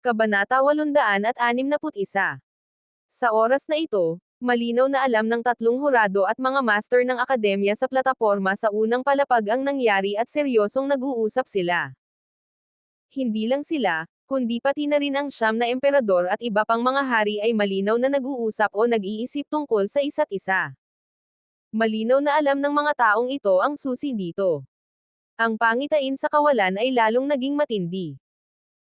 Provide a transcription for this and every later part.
Kabanata 861. Sa oras na ito, malinaw na alam ng tatlong hurado at mga master ng akademya sa plataporma sa unang palapag ang nangyari at seryosong nag-uusap sila. Hindi lang sila, kundi pati na rin ang siyam na emperador at iba pang mga hari ay malinaw na nag-uusap o nag-iisip tungkol sa isa't isa. Malinaw na alam ng mga taong ito ang susi dito. Ang pangitain sa kawalan ay lalong naging matindi.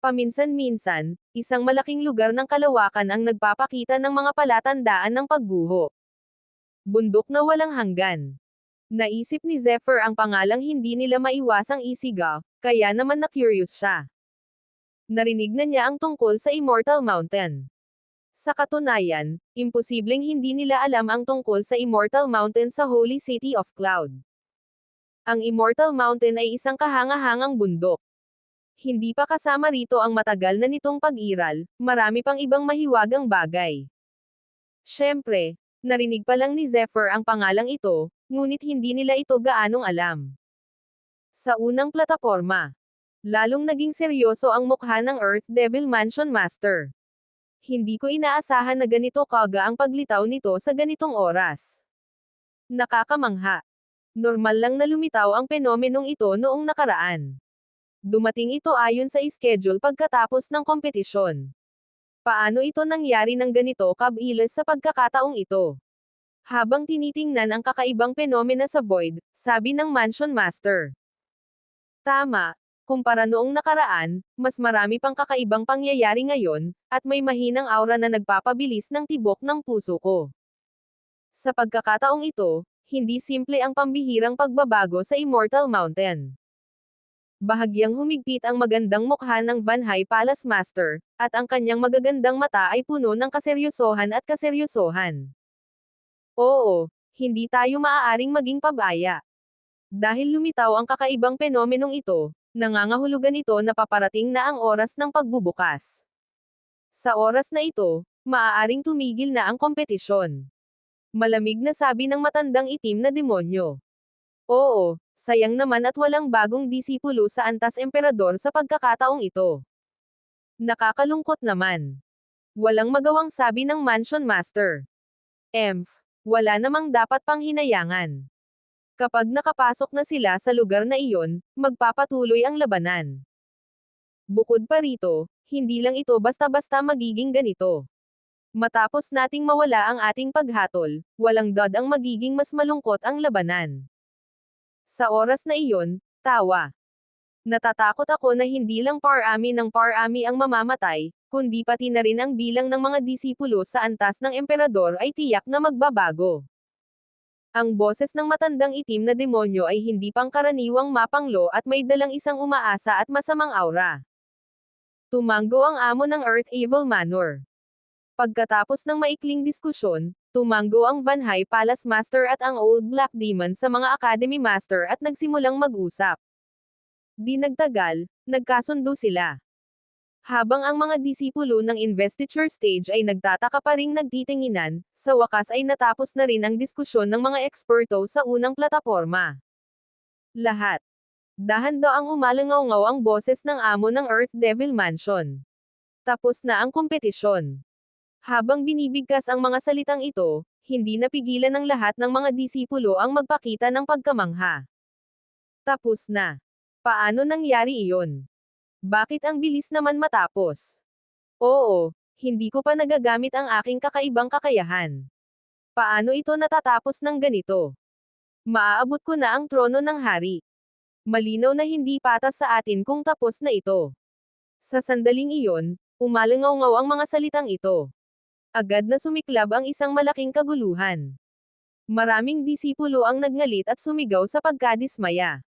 Paminsan-minsan, isang malaking lugar ng kalawakan ang nagpapakita ng mga palatandaan ng pagguho. Bundok na walang hanggan. Naisip ni Zephyr ang pangalang hindi nila maiwasang isigaw, kaya naman na-curious siya. Narinig na niya ang tungkol sa Immortal Mountain. Sa katunayan, imposibleng hindi nila alam ang tungkol sa Immortal Mountain sa Holy City of Cloud. Ang Immortal Mountain ay isang kahanga-hangang bundok. Hindi pa kasama rito ang matagal na nitong pag-iral, marami pang ibang mahiwagang bagay. Siyempre, narinig pa lang ni Zephyr ang pangalang ito, ngunit hindi nila ito gaanong alam. Sa unang plataporma, lalong naging seryoso ang mukha ng Earth Devil Mansion Master. Hindi ko inaasahan na ganito kaga ang paglitaw nito sa ganitong oras. Nakakamangha. Normal lang na lumitaw ang fenomenong ito noong nakaraan. Dumating ito ayon sa schedule pagkatapos ng kompetisyon. Paano ito nangyari ng ganito kabilis sa pagkakataong ito? Habang tinitingnan ang kakaibang penomena sa Void, sabi ng Mansion Master. Tama, kumpara noong nakaraan, mas marami pang kakaibang pangyayari ngayon, at may mahinang aura na nagpapabilis ng tibok ng puso ko. Sa pagkakataong ito, hindi simple ang pambihirang pagbabago sa Immortal Mountain. Bahagyang humigpit ang magandang mukha ng Van High Palace Master, at ang kanyang magagandang mata ay puno ng kaseryosohan at kaseryosohan. Oo, hindi tayo maaaring maging pabaya. Dahil lumitaw ang kakaibang fenomenong ito, nangangahulugan ito na paparating na ang oras ng pagbubukas. Sa oras na ito, maaaring tumigil na ang kompetisyon. Malamig na sabi ng matandang itim na demonyo. Oo, sayang naman at walang bagong disipulo sa antas emperador sa pagkakataong ito. Nakakalungkot naman. Walang magawang sabi ng Mansion Master. Wala namang dapat pang hinayangan. Kapag nakapasok na sila sa lugar na iyon, magpapatuloy ang labanan. Bukod pa rito, hindi lang ito basta-basta magiging ganito. Matapos nating mawala ang ating paghatol, walang dod ang magiging mas malungkot ang labanan. Sa oras na iyon, tawa. Natatakot ako na hindi lang parami ng parami ang mamamatay, kundi pati na rin ang bilang ng mga disipulo sa antas ng emperador ay tiyak na magbabago. Ang boses ng matandang itim na demonyo ay hindi pangkaraniwang mapanglo at may dalang isang umaasa at masamang aura. Tumanggo ang amo ng Earth Evil Manor. Pagkatapos ng maikling diskusyon, tumanggo ang Van High Palace Master at ang Old Black Demon sa mga Academy Master at nagsimulang mag-usap. Di nagtagal, nagkasundo sila. Habang ang mga disipulo ng investiture stage ay nagtataka pa ring nagtitinginan, sa wakas ay natapos na rin ang diskusyon ng mga eksperto sa unang plataporma. Lahat. Dahan-daang umalangaw-ngaw ang boses ng amo ng Earth Devil Mansion. Tapos na ang kompetisyon. Habang binibigkas ang mga salitang ito, hindi napigilan ng lahat ng mga disipulo ang magpakita ng pagkamangha. Tapos na. Paano nangyari iyon? Bakit ang bilis naman matapos? Oo, hindi ko pa nagagamit ang aking kakaibang kakayahan. Paano ito natatapos ng ganito? Maaabot ko na ang trono ng hari. Malinaw na hindi patas sa atin kung tapos na ito. Sa sandaling iyon, umalangaw-ngaw ang mga salitang ito. Agad na sumiklab ang isang malaking kaguluhan. Maraming disipulo ang nagngalit at sumigaw sa pagkadismaya.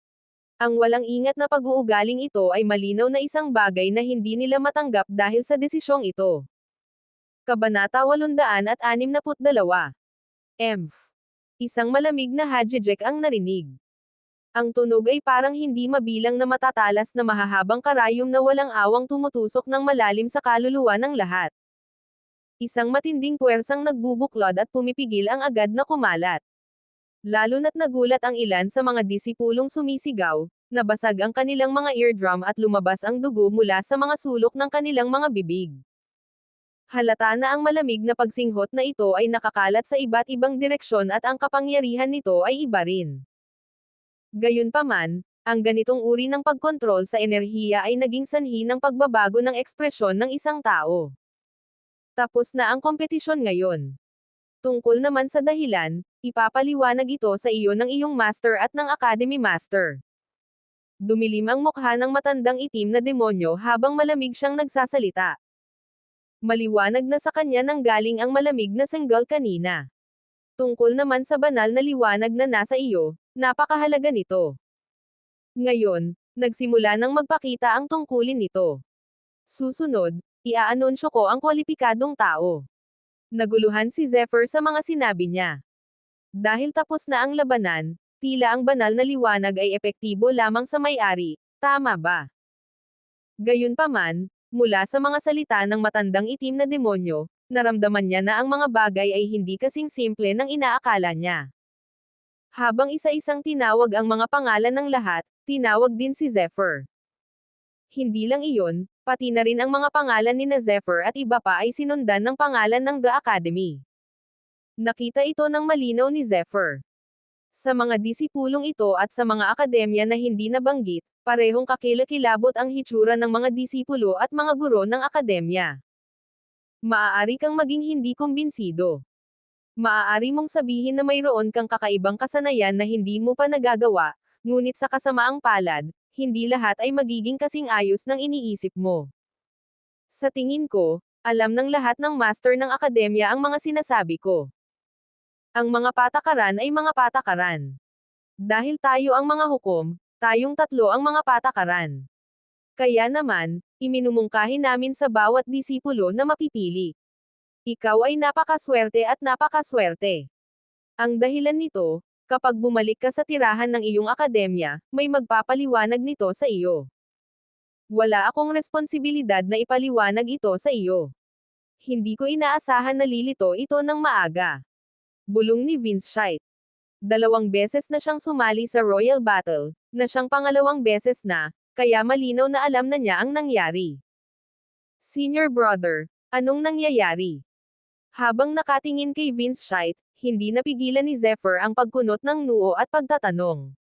Ang walang ingat na pag-uugaling ito ay malinaw na isang bagay na hindi nila matanggap dahil sa desisyong ito. Kabanata 862. Isang malamig na hadjejek ang narinig. Ang tunog ay parang hindi mabilang na matatalas na mahahabang karayom na walang awang tumutusok ng malalim sa kaluluwa ng lahat. Isang matinding puwersang nagbubuklod at pumipigil ang agad na kumalat. Lalo na't nagulat ang ilan sa mga disipulong sumisigaw, nabasag ang kanilang mga eardrum at lumabas ang dugo mula sa mga sulok ng kanilang mga bibig. Halata na ang malamig na pagsinghot na ito ay nakakalat sa iba't ibang direksyon at ang kapangyarihan nito ay iba rin. Gayunpaman, ang ganitong uri ng pagkontrol sa enerhiya ay naging sanhi ng pagbabago ng ekspresyon ng isang tao. Tapos na ang kompetisyon ngayon. Tungkol naman sa dahilan, ipapaliwanag ito sa iyo ng iyong master at ng Academy Master. Dumilim ang mukha ng matandang itim na demonyo habang malamig siyang nagsasalita. Maliwanag na sa kanya nang galing ang malamig na sanggol kanina. Tungkol naman sa banal na liwanag na nasa iyo, napakahalaga nito. Ngayon, nagsimula nang magpakita ang tungkulin nito. Susunod, iaanunsyo ko ang kwalipikadong tao. Naguluhan si Zephyr sa mga sinabi niya. Dahil tapos na ang labanan, tila ang banal na liwanag ay epektibo lamang sa may-ari, tama ba? Gayunpaman, mula sa mga salita ng matandang itim na demonyo, naramdaman niya na ang mga bagay ay hindi kasing simple ng inaakala niya. Habang isa-isang tinawag ang mga pangalan ng lahat, tinawag din si Zephyr. Hindi lang iyon, pati na rin ang mga pangalan ni Zephyr at iba pa ay sinundan ng pangalan ng The Academy. Nakita ito ng malinaw ni Zephyr. Sa mga disipulong ito at sa mga akademya na hindi nabanggit, parehong kakilakilabot ang hitsura ng mga disipulo at mga guro ng akademya. Maaari kang maging hindi kumbinsido. Maaari mong sabihin na mayroon kang kakaibang kasanayan na hindi mo pa nagagawa, ngunit sa kasamaang palad, hindi lahat ay magiging kasing ayos ng iniisip mo. Sa tingin ko, alam ng lahat ng master ng akademya ang mga sinasabi ko. Ang mga patakaran ay mga patakaran. Dahil tayo ang mga hukom, tayong tatlo ang mga patakaran. Kaya naman, iminumungkahi namin sa bawat disipulo na mapipili. Ikaw ay napakaswerte at napakaswerte. Ang dahilan nito, kapag bumalik ka sa tirahan ng iyong akademya, may magpapaliwanag nito sa iyo. Wala akong responsibilidad na ipaliwanag ito sa iyo. Hindi ko inaasahan na lilito ito ng maaga. Bulong ni Vince Scheidt. 2 beses na siyang sumali sa Royal Battle, na siyang pangalawang beses na, kaya malinaw na alam na niya ang nangyari. Senior brother, anong nangyayari? Habang nakatingin kay Vince Scheidt, hindi napigilan ni Zephyr ang pagkunot ng noo at pagtatanong.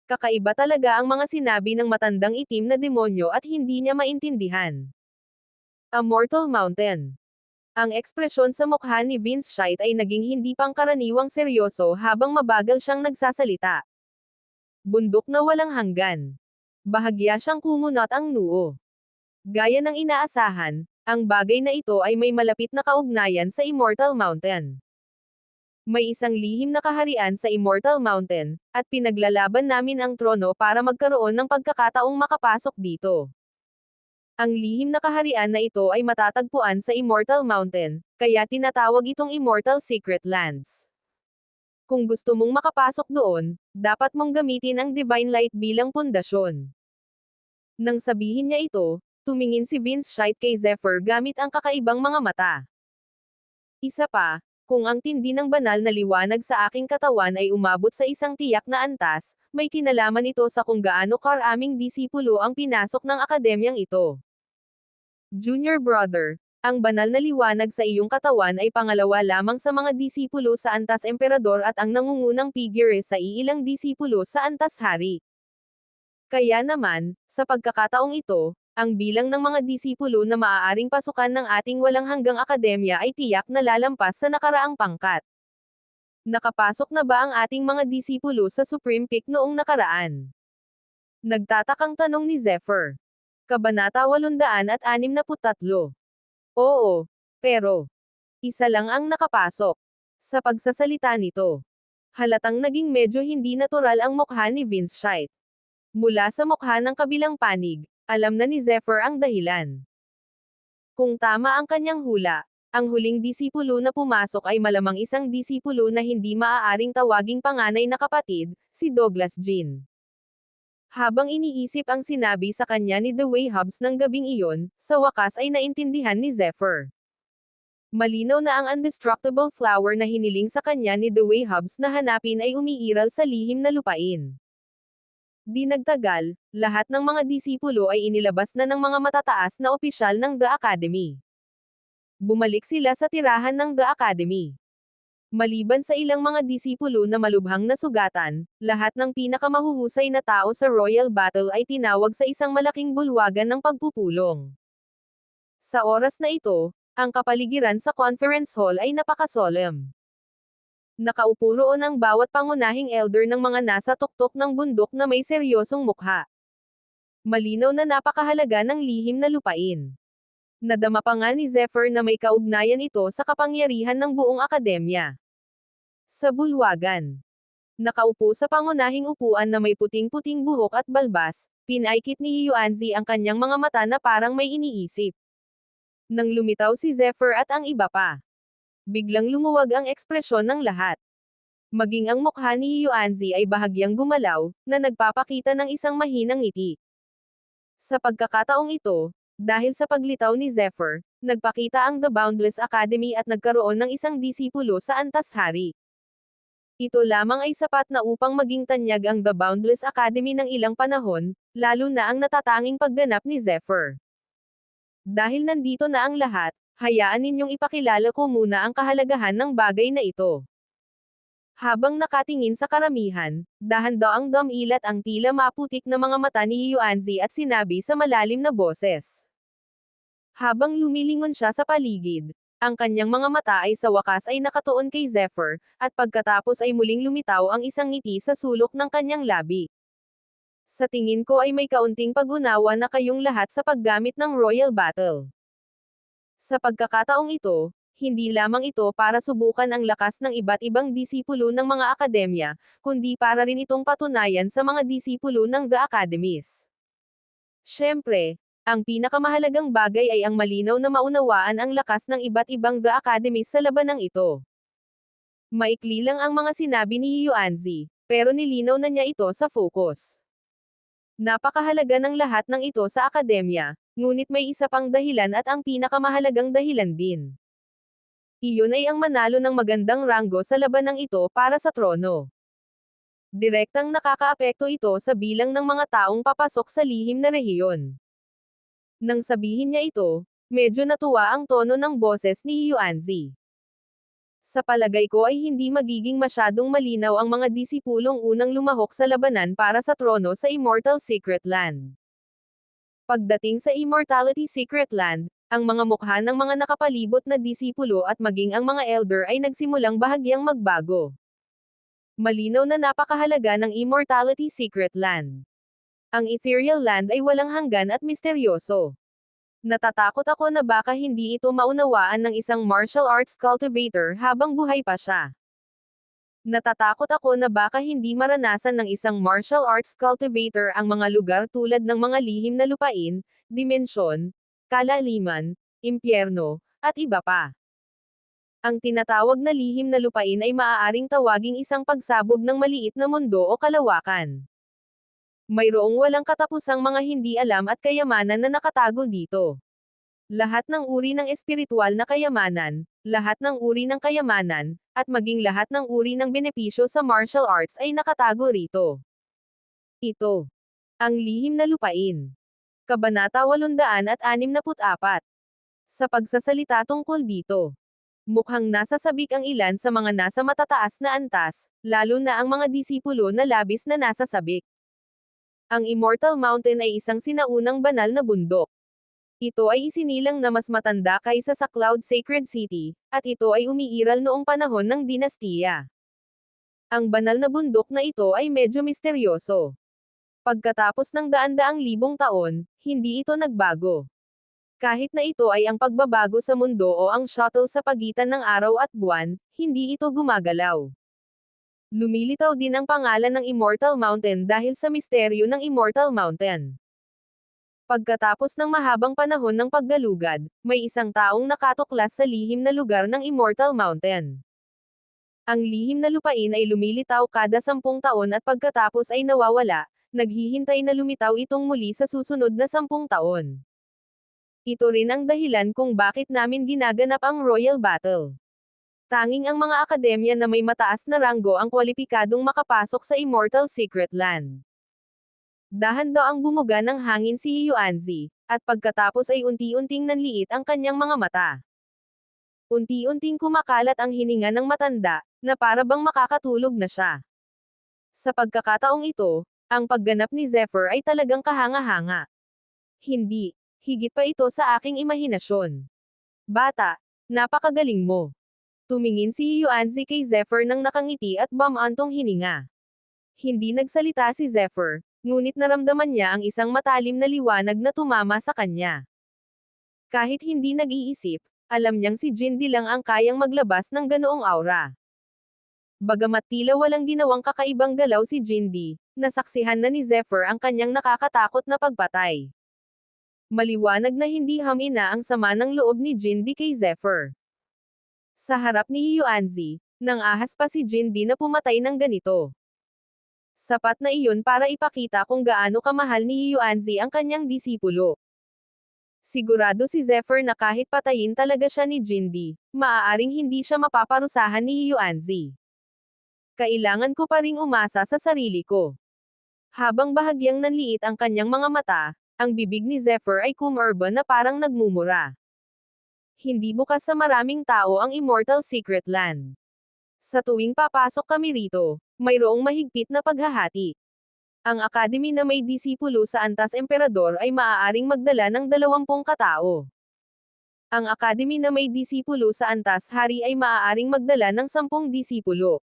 Kakaiba talaga ang mga sinabi ng matandang itim na demonyo at hindi niya maintindihan. A Mortal Mountain. Ang ekspresyon sa mukha ni Vince Scheidt ay naging hindi pangkaraniwang seryoso habang mabagal siyang nagsasalita. Bundok na walang hanggan. Bahagya siyang kumunot ang noo. Gaya ng inaasahan, ang bagay na ito ay may malapit na kaugnayan sa Immortal Mountain. May isang lihim na kaharian sa Immortal Mountain, at pinaglalaban namin ang trono para magkaroon ng pagkakataong makapasok dito. Ang lihim na kaharian na ito ay matatagpuan sa Immortal Mountain, kaya tinatawag itong Immortal Secret Lands. Kung gusto mong makapasok doon, dapat mong gamitin ang Divine Light bilang pundasyon. Nang sabihin niya ito, tumingin si Vince Scheidt kay Zephyr gamit ang kakaibang mga mata. Isa pa, kung ang tindi ng banal na liwanag sa aking katawan ay umabot sa isang tiyak na antas, may kinalaman ito sa kung gaano karaming disipulo ang pinasok ng akademyang ito. Junior brother, ang banal na liwanag sa iyong katawan ay pangalawa lamang sa mga disipulo sa antas emperador at ang nangungunang figure sa iilang disipulo sa antas hari. Kaya naman, sa pagkakataong ito, ang bilang ng mga disipulo na maaaring pasukan ng ating walang hanggang akademya ay tiyak na lalampas sa nakaraang pangkat. Nakapasok na ba ang ating mga disipulo sa Supreme Peak noong nakaraan? Nagtatakang tanong ni Zephyr. Kabanata 863. Oo, pero isa lang ang nakapasok. Sa pagsasalita nito, halatang naging medyo hindi natural ang mukha ni Vince Scheidt. Mula sa mukha ng kabilang panig, alam na ni Zephyr ang dahilan. Kung tama ang kanyang hula, ang huling disipulo na pumasok ay malamang isang disipulo na hindi maaaring tawaging panganay na kapatid, si Douglas Jean. Habang iniisip ang sinabi sa kanya ni The Way Hubs ng gabing iyon, sa wakas ay naintindihan ni Zephyr. Malinaw na ang undestructible flower na hiniling sa kanya ni The Way Hubs na hanapin ay umiiral sa lihim na lupain. Di nagtagal, lahat ng mga disipulo ay inilabas na ng mga matataas na opisyal ng The Academy. Bumalik sila sa tirahan ng The Academy. Maliban sa ilang mga disipulo na malubhang nasugatan, lahat ng pinakamahuhusay na tao sa Royal Battle ay tinawag sa isang malaking bulwagan ng pagpupulong. Sa oras na ito, ang kapaligiran sa conference hall ay napakasolemn. Nakaupo roon ang bawat pangunahing elder ng mga nasa tuktok ng bundok na may seryosong mukha. Malinaw na napakahalaga ng lihim na lupain. Nadama pa nga ni Zephyr na may kaugnayan ito sa kapangyarihan ng buong akademya. Sa bulwagan. Nakaupo sa pangunahing upuan na may puting-puting buhok at balbas, pinaikit ni Yuanzi ang kanyang mga mata na parang may iniisip. Nang lumitaw si Zephyr at ang iba pa. Biglang lumuwag ang ekspresyon ng lahat. Maging ang mukha ni Yuanzi ay bahagyang gumalaw, na nagpapakita ng isang mahinang ngiti. Sa pagkakataong ito, dahil sa paglitaw ni Zephyr, nagpakita ang The Boundless Academy at nagkaroon ng isang disipulo sa antas hari. Ito lamang ay sapat na upang maging tanyag ang The Boundless Academy ng ilang panahon, lalo na ang natatanging pagganap ni Zephyr. Dahil nandito na ang lahat, hayaan ninyong ipakilala ko muna ang kahalagahan ng bagay na ito. Habang nakatingin sa karamihan, dahan-daang dumilat ang tila maputik na mga mata ni Yuanzi at sinabi sa malalim na boses. Habang lumilingon siya sa paligid, ang kanyang mga mata ay sa wakas ay nakatuon kay Zephyr, at pagkatapos ay muling lumitaw ang isang ngiti sa sulok ng kanyang labi. Sa tingin ko ay may kaunting pag-unawa na kayong lahat sa paggamit ng Royal Battle. Sa pagkakataong ito, hindi lamang ito para subukan ang lakas ng iba't ibang disipulo ng mga akademya, kundi para rin itong patunayan sa mga disipulo ng The Academies. Siyempre, ang pinakamahalagang bagay ay ang malinaw na maunawaan ang lakas ng iba't ibang The Academies sa labanang ito. Maikli lang ang mga sinabi ni Yuanzi, pero nilinaw na niya ito sa focus. Napakahalaga ng lahat ng ito sa akademya, ngunit may isa pang dahilan at ang pinakamahalagang dahilan din. Iyon ay ang manalo ng magandang ranggo sa labanang ito para sa trono. Direktang nakakaapekto ito sa bilang ng mga taong papasok sa lihim na rehiyon. Nang sabihin niya ito, medyo natuwa ang tono ng boses ni Yuanzi. Sa palagay ko ay hindi magiging masyadong malinaw ang mga disipulong unang lumahok sa labanan para sa trono sa Immortal Secret Land. Pagdating sa Immortality Secret Land, ang mga mukha ng mga nakapalibot na disipulo at maging ang mga elder ay nagsimulang bahagyang magbago. Malinaw na napakahalaga ng Immortality Secret Land. Ang Ethereal Land ay walang hanggan at misteryoso. Natatakot ako na baka hindi ito maunawaan ng isang martial arts cultivator habang buhay pa siya. Natatakot ako na baka hindi maranasan ng isang martial arts cultivator ang mga lugar tulad ng mga lihim na lupain, dimensyon, kalaliman, impyerno, at iba pa. Ang tinatawag na lihim na lupain ay maaaring tawaging isang pagsabog ng maliit na mundo o kalawakan. Mayroong walang katapusang mga hindi alam at kayamanan na nakatago dito. Lahat ng uri ng espiritual na kayamanan, lahat ng uri ng kayamanan, at maging lahat ng uri ng benepisyo sa martial arts ay nakatago rito. Ito. Ang lihim na lupain. Kabanata 864. Sa pagsasalita tungkol dito. Mukhang nasasabik ang ilan sa mga nasa matataas na antas, lalo na ang mga disipulo na labis na nasasabik. Ang Immortal Mountain ay isang sinaunang banal na bundok. Ito ay isinilang na mas matanda kaysa sa Cloud Sacred City, at ito ay umiiral noong panahon ng dinastiya. Ang banal na bundok na ito ay medyo misteryoso. Pagkatapos ng daan-daang libong taon, hindi ito nagbago. Kahit na ito ay ang pagbabago sa mundo o ang shuttle sa pagitan ng araw at buwan, hindi ito gumagalaw. Lumilitaw din ang pangalan ng Immortal Mountain dahil sa misteryo ng Immortal Mountain. Pagkatapos ng mahabang panahon ng paggalugad, may isang taong nakatuklas sa lihim na lugar ng Immortal Mountain. Ang lihim na lupain ay lumilitaw kada 10 taon at pagkatapos ay nawawala, naghihintay na lumitaw itong muli sa susunod na 10 taon. Ito rin ang dahilan kung bakit namin ginaganap ang Royal Battle. Tanging ang mga akademya na may mataas na ranggo ang kwalipikadong makapasok sa Immortal Secret Land. Dahan daw ang bumuga ng hangin si Yuanzi, at pagkatapos ay unti-unting nanliit ang kanyang mga mata. Unti-unting kumakalat ang hininga ng matanda, na para bang makakatulog na siya. Sa pagkakataong ito, ang pagganap ni Zephyr ay talagang kahanga-hanga. Hindi, higit pa ito sa aking imahinasyon. Bata, napakagaling mo. Tumingin si Yuanzi kay Zephyr nang nakangiti at bumantong hininga. Hindi nagsalita si Zephyr, ngunit naramdaman niya ang isang matalim na liwanag na tumama sa kanya. Kahit hindi nag-iisip, alam niyang si Jindy lang ang kayang maglabas ng ganoong aura. Bagamat tila walang ginawang kakaibang galaw si Jindy, nasaksihan na ni Zephyr ang kanyang nakakatakot na pagpatay. Maliwanag na hindi hamina ang sama ng loob ni Jindy kay Zephyr. Sa harap ni Yuanzi, nang ahas pa si Jindy na pumatay ng ganito. Sapat na iyon para ipakita kung gaano kamahal ni Yuanzi ang kanyang disipulo. Sigurado si Zephyr na kahit patayin talaga siya ni Jindy, maaaring hindi siya mapaparusahan ni Yuanzi. Kailangan ko pa ring umasa sa sarili ko. Habang bahagyang nanliit ang kanyang mga mata, ang bibig ni Zephyr ay kumurba na parang nagmumura. Hindi bukas sa maraming tao ang Immortal Secret Land. Sa tuwing papasok kami rito, mayroong mahigpit na paghahati. Ang academy na may disipulo sa antas emperador ay maaaring magdala ng 20 katao. Ang academy na may disipulo sa antas hari ay maaaring magdala ng 10 disipulo.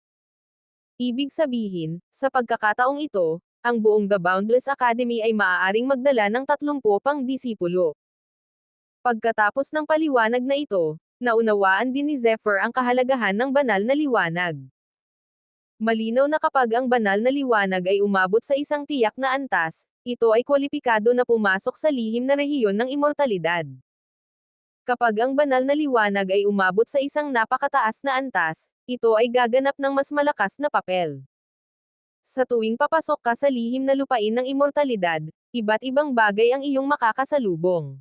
Ibig sabihin, sa pagkakataong ito, ang buong The Boundless Academy ay maaaring magdala ng 30 pang disipulo. Pagkatapos ng paliwanag na ito, naunawaan din ni Zephyr ang kahalagahan ng banal na liwanag. Malinaw na kapag ang banal na liwanag ay umabot sa isang tiyak na antas, ito ay kwalipikado na pumasok sa lihim na rehiyon ng immortalidad. Kapag ang banal na liwanag ay umabot sa isang napakataas na antas, ito ay gaganap ng mas malakas na papel. Sa tuwing papasok ka sa lihim na lupain ng immortalidad, iba't ibang bagay ang iyong makakasalubong.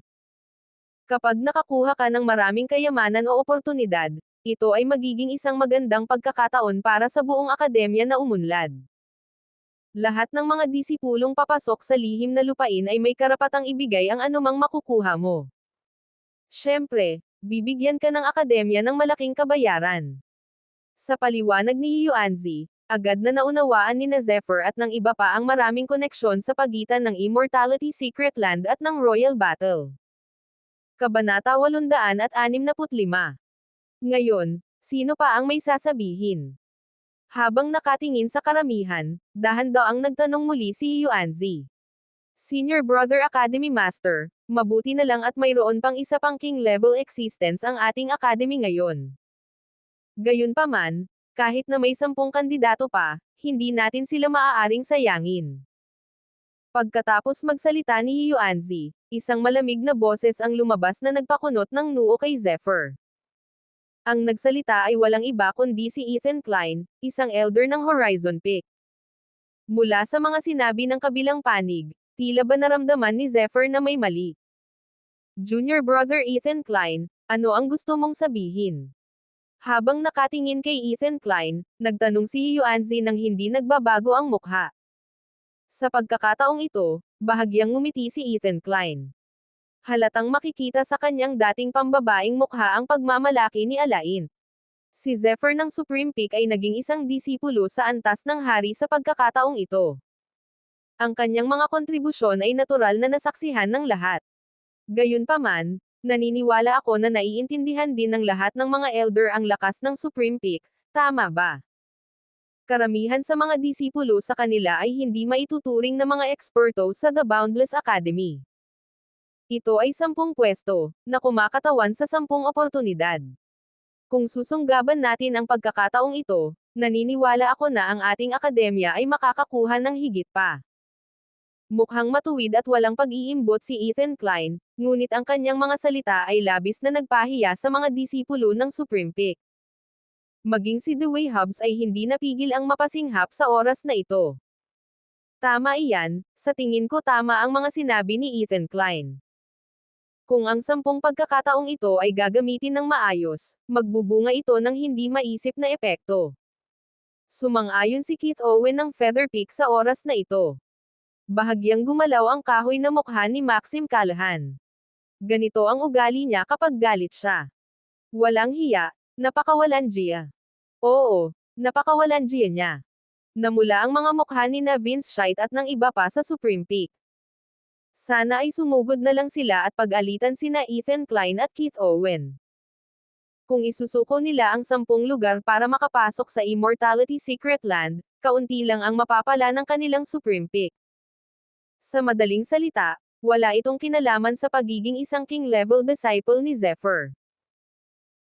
Kapag nakakuha ka ng maraming kayamanan o oportunidad, ito ay magiging isang magandang pagkakataon para sa buong akademya na umunlad. Lahat ng mga disipulong papasok sa lihim na lupain ay may karapatang ibigay ang anumang makukuha mo. Siyempre, bibigyan ka ng akademya ng malaking kabayaran. Sa paliwanag ni Yuanzi, agad na naunawaan ni Zephyr at ng iba pa ang maraming koneksyon sa pagitan ng Immortality Secret Land at ng Royal Battle. Kabanata 865. Ngayon, sino pa ang may sasabihin? Habang nakatingin sa karamihan, dahan-daang nagtanong muli si Yuanzi. Senior Brother Academy Master, mabuti na lang at mayroon pang isa pang king level existence ang ating academy ngayon. Gayunpaman, kahit na may 10 kandidato pa, hindi natin sila maaaring sayangin. Pagkatapos magsalita ni Yuanzi, isang malamig na boses ang lumabas na nagpakunot ng noo kay Zephyr. Ang nagsalita ay walang iba kundi si Ethan Klein, isang elder ng Horizon Peak. Mula sa mga sinabi ng kabilang panig, tila ba naramdaman ni Zephyr na may mali. Junior Brother Ethan Klein, ano ang gusto mong sabihin? Habang nakatingin kay Ethan Klein, nagtanong si Yuanzi nang hindi nagbabago ang mukha. Sa pagkakataong ito, bahagyang ngumiti si Ethan Klein. Halatang makikita sa kanyang dating pambabaing mukha ang pagmamalaki ni Alain. Si Zephyr ng Supreme Peak ay naging isang disipulo sa antas ng hari sa pagkakataong ito. Ang kanyang mga kontribusyon ay natural na nasaksihan ng lahat. Gayunpaman, naniniwala ako na naiintindihan din ng lahat ng mga elder ang lakas ng Supreme Peak, tama ba? Karamihan sa mga disipulo sa kanila ay hindi maituturing na mga eksperto sa The Boundless Academy. Ito ay 10 pwesto, na kumakatawan sa 10 oportunidad. Kung susunggaban natin ang pagkakataong ito, naniniwala ako na ang ating akademya ay makakakuha ng higit pa. Mukhang matuwid at walang pag-iimbot si Ethan Klein, ngunit ang kanyang mga salita ay labis na nagpahiya sa mga disipulo ng Supreme Peak. Maging si Dewey Hubs ay hindi napigil ang mapasinghap sa oras na ito. Tama iyan, sa tingin ko tama ang mga sinabi ni Ethan Klein. Kung ang 10 pagkakataong ito ay gagamitin ng maayos, magbubunga ito ng hindi maisip na epekto. Sumang-ayon si Keith Owen ng Featherpeak sa oras na ito. Bahagyang gumalaw ang kahoy na mukha ni Maxim Callahan. Ganito ang ugali niya kapag galit siya. Walang hiya, napakawalandiya. Oo, napakawalandiya niya. Namula ang mga mukha ni na Vince Scheidt at ng iba pa sa Supreme Peak. Sana ay sumugod na lang sila at pag-alitan sina Ethan Klein at Keith Owen. Kung isusuko nila ang 10 lugar para makapasok sa Immortality Secret Land, kaunti lang ang mapapala ng kanilang Supreme Peak. Sa madaling salita, wala itong kinalaman sa pagiging isang king-level disciple ni Zephyr.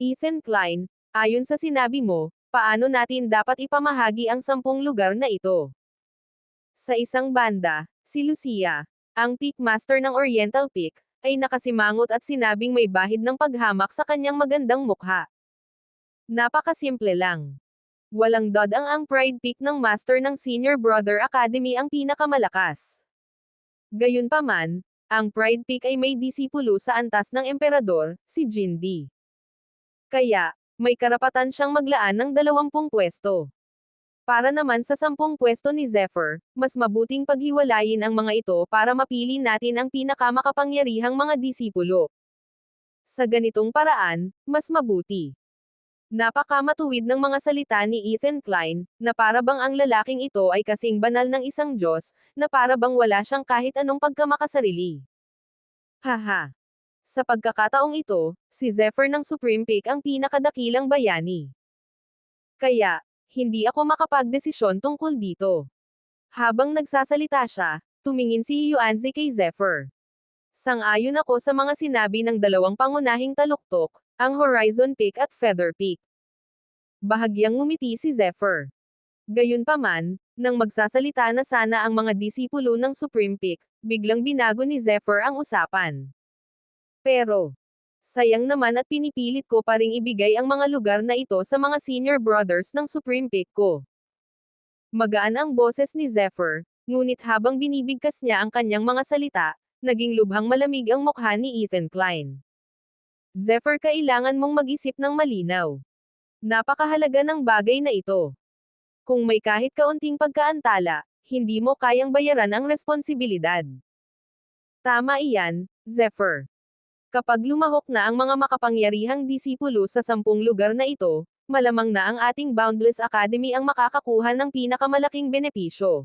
Ethan Klein, ayon sa sinabi mo, paano natin dapat ipamahagi ang 10 lugar na ito? Sa isang banda, si Lucia, ang Peak Master ng Oriental Peak, ay nakasimangot at sinabing may bahid ng paghamak sa kanyang magandang mukha. Napakasimple lang. Walang dodang ang Pride Peak ng Master ng Senior Brother Academy ang pinakamalakas. Gayunpaman, ang Pride Peak ay may disipulo sa antas ng emperador, si Jindy. Kaya, may karapatan siyang maglaan ng 20 pwesto. Para naman sa 10 pwesto ni Zephyr, mas mabuting paghiwalayin ang mga ito para mapili natin ang pinakamakapangyarihang mga disipulo. Sa ganitong paraan, mas mabuti. Napakamatuwid ng mga salita ni Ethan Klein, na parabang ang lalaking ito ay kasing banal ng isang Diyos, na parabang wala siyang kahit anong pagkamakasarili. Haha. Sa pagkakataong ito, si Zephyr ng Supreme Peak ang pinakadakilang bayani. Kaya, hindi ako makapagdesisyon tungkol dito. Habang nagsasalita siya, tumingin si Yuanzi kay Zephyr. Sang-ayon ako sa mga sinabi ng dalawang pangunahing taluktok, ang Horizon Peak at Feather Peak. Bahagyang ngumiti si Zephyr. Gayunpaman, nang magsasalita na sana ang mga disipulo ng Supreme Peak, biglang binago ni Zephyr ang usapan. Pero, sayang naman at pinipilit ko pa ring ibigay ang mga lugar na ito sa mga senior brothers ng Supreme Peak ko. Magaan ang boses ni Zephyr, ngunit habang binibigkas niya ang kanyang mga salita, naging lubhang malamig ang mukha ni Ethan Klein. Zephyr, kailangan mong mag-isip ng malinaw. Napakahalaga ng bagay na ito. Kung may kahit kaunting pagkaantala, hindi mo kayang bayaran ang responsibilidad. Tama iyan, Zephyr. Kapag lumahok na ang mga makapangyarihang disipulo sa 10 lugar na ito, malamang na ang ating Boundless Academy ang makakakuha ng pinakamalaking benepisyo.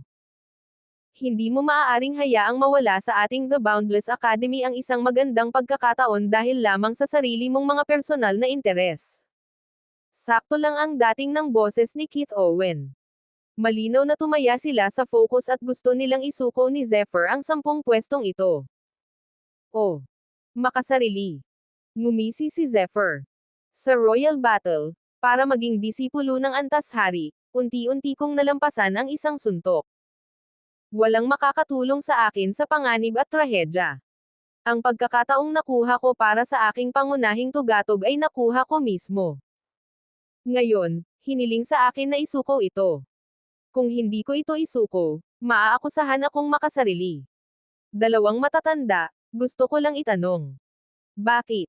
Hindi mo maaaring hayaang mawala sa ating The Boundless Academy ang isang magandang pagkakataon dahil lamang sa sarili mong mga personal na interes. Sakto lang ang dating ng boses ni Keith Owen. Malinaw na tumaya sila sa focus at gusto nilang isuko ni Zephyr ang 10 pwestong ito. Oh! Makasarili. Ngumisi si Zephyr. Sa Royal Battle, para maging disipulo ng Antas Hari, unti-unti kong nalampasan ang isang suntok. Walang makakatulong sa akin sa panganib at trahedya. Ang pagkakataong nakuha ko para sa aking pangunahing tugatog ay nakuha ko mismo. Ngayon, hiniling sa akin na isuko ito. Kung hindi ko ito isuko, maaakusahan akong makasarili. Dalawang matatanda, gusto ko lang itanong. Bakit?